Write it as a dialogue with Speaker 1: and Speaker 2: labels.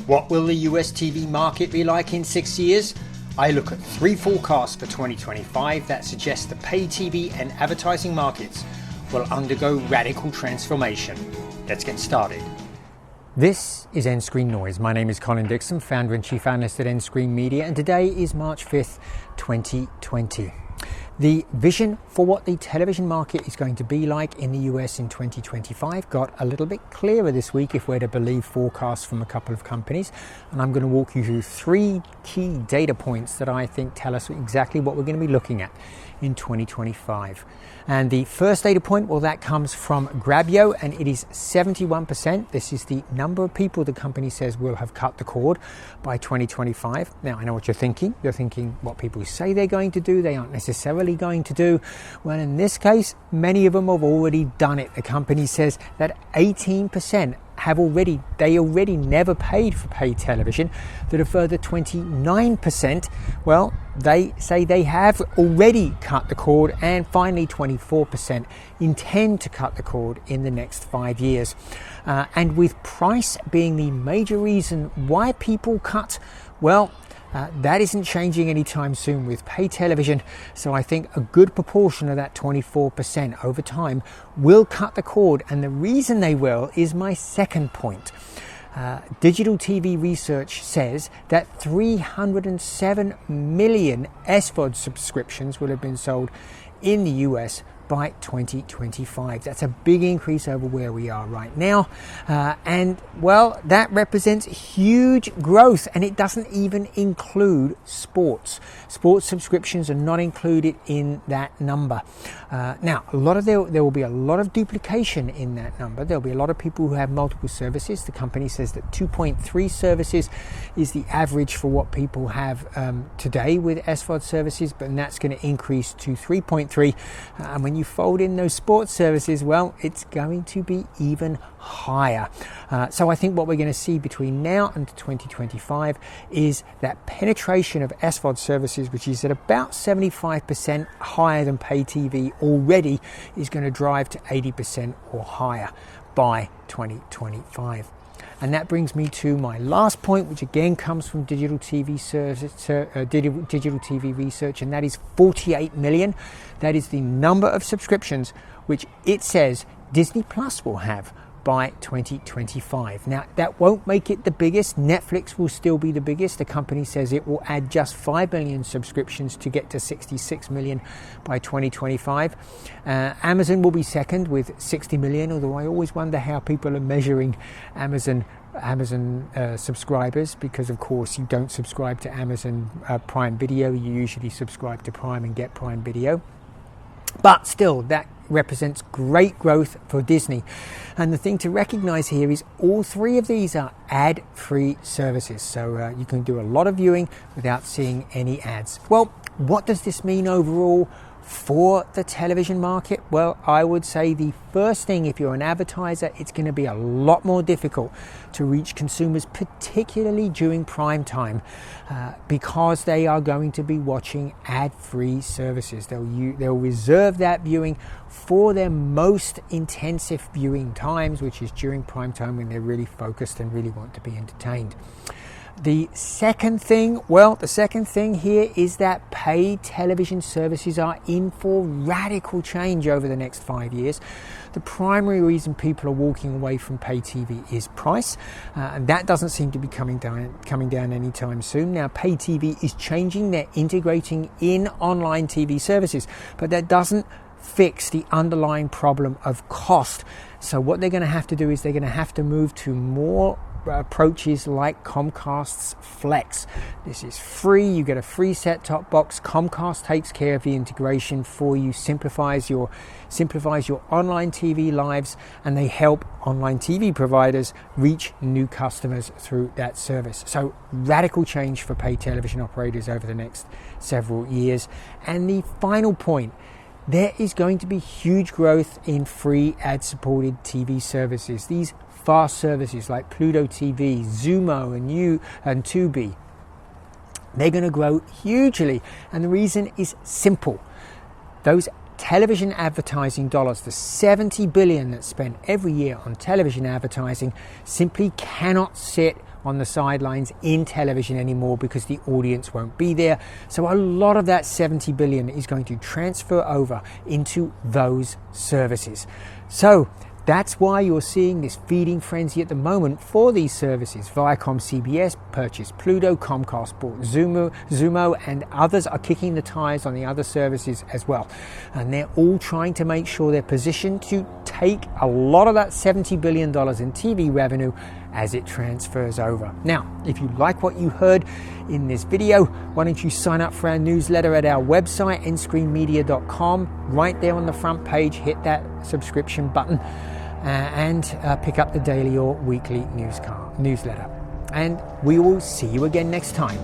Speaker 1: What will the US TV market be like in 6 years? I look at 3 forecasts for 2025 that suggest the pay TV and advertising markets will undergo radical transformation. Let's get started. This is nScreenNoise. My name is Colin Dixon, founder and chief analyst at nScreen Media, and today is March 5th, 2020. The vision for what the television market is going to be like in the US in 2025 got a little bit clearer this week if we're to believe forecasts from a couple of companies. And I'm going to walk you through 3 key data points that I think tell us exactly what we're going to be looking at in 2025. And the first data point, well, that comes from Grabyo, and it is 71%. This is the number of people the company says will have cut the cord by 2025. Now, I know what you're thinking. You're thinking what people say they're going to do, they aren't necessarily going to do. Well, in this case, many of them have already done it. The company says that 18% they already never paid for paid television, that a further 29%, well, they say they have already cut the cord, and finally 24% intend to cut the cord in the next 5 years. And with price being the major reason why people cut, well, that isn't changing anytime soon with pay television. So I think a good proportion of that 24% over time will cut the cord. And the reason they will is my second point. Digital TV research says that 307 million SVOD subscriptions will have been sold in the US by 2025. That's a big increase over where we are right now. And well, that represents huge growth, and it doesn't even include sports. Sports subscriptions are not included in that number. Now, there will be a lot of duplication in that number. There'll be a lot of people who have multiple services. The company says that 2.3 services is the average for what people have today with SVOD services, but that's going to increase to 3.3. And when you fold in those sports services, well, it's going to be even higher. So I think what we're going to see between now and 2025 is that penetration of SVOD services, which is at about 75% higher than pay TV already, is going to drive to 80% or higher by 2025. And that brings me to my last point, which again comes from digital TV research, and that is 48 million. That is the number of subscriptions which it says Disney Plus will have by 2025. Now, that won't make it the biggest. Netflix will still be the biggest. The company says it will add just 5 million subscriptions to get to 66 million by 2025. Amazon will be second with 60 million, although I always wonder how people are measuring Amazon subscribers, because of course you don't subscribe to Amazon Prime Video. You usually subscribe to Prime and get Prime Video. But still, that represents great growth for Disney. And the thing to recognize here is all 3 of these are ad-free services. So you can do a lot of viewing without seeing any ads. Well, what does this mean overall for the television market? Well, I would say the first thing, if you're an advertiser, it's going to be a lot more difficult to reach consumers, particularly during prime time, because they are going to be watching ad-free services. They'll reserve that viewing for their most intensive viewing times, which is during prime time when they're really focused and really want to be entertained. The second thing here is that paid television services are in for radical change over the next 5 years. The primary reason people are walking away from pay TV is price, and that doesn't seem to be coming down anytime soon. Now, pay TV is changing. They're integrating in online TV services, but that doesn't fix the underlying problem of cost. So what they're going to have to do is they're going to have to move to more approaches like Comcast's Flex. This is free. You get a free set-top box. Comcast takes care of the integration for you, simplifies your online TV lives, and they help online TV providers reach new customers through that service. So radical change for paid television operators over the next several years. And the final point, there is going to be huge growth in free ad-supported TV services. These fast services like Pluto TV, Zumo and Tubi, they're going to grow hugely. And the reason is simple. Those television advertising dollars, the $70 billion that's spent every year on television advertising, simply cannot sit on the sidelines in television anymore because the audience won't be there. So a lot of that 70 billion is going to transfer over into those services. So that's why you're seeing this feeding frenzy at the moment for these services. Viacom CBS purchased Pluto, Comcast bought Zumo, and others are kicking the tires on the other services as well. And they're all trying to make sure they're positioned to take a lot of that $70 billion in TV revenue as it transfers over. Now, if you like what you heard in this video, why don't you sign up for our newsletter at our website, nScreenMedia.com. Right there on the front page, hit that subscription button and pick up the daily or weekly newsletter. And we will see you again next time.